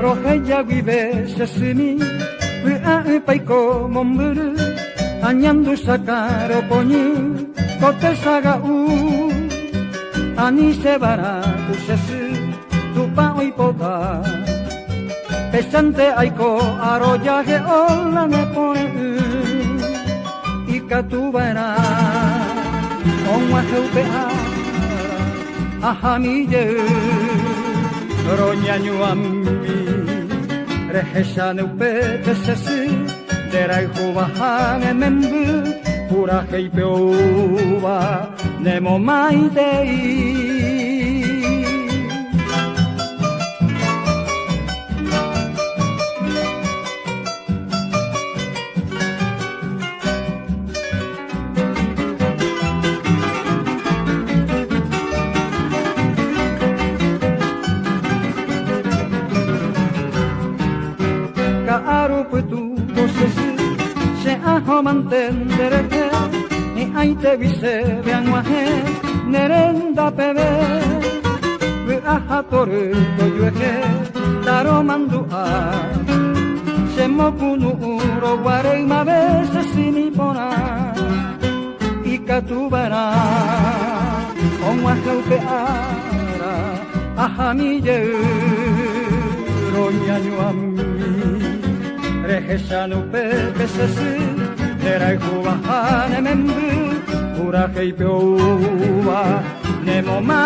Roheya vive sesini paiko momburu anyandu sakaro poni kote saga ani sebara kusesu tupa oipoka pesante aiko arroyaje ola ne pone ikatubara onwa heupe ahamije roñañu ammi rehesane upete sesi derai hubahane membu pura heipeuba nemo maitei mantendere che ni aite vise bianguaje nerenda pebe we ahatoru to yueje taro mandu a semo kunu uro ware ma veces sini pona ikatubara onwa heupe ara ahami je roñañu ammi rehesanu pepe sesi Derai hubahane membu, pura heipeuba, nemo ma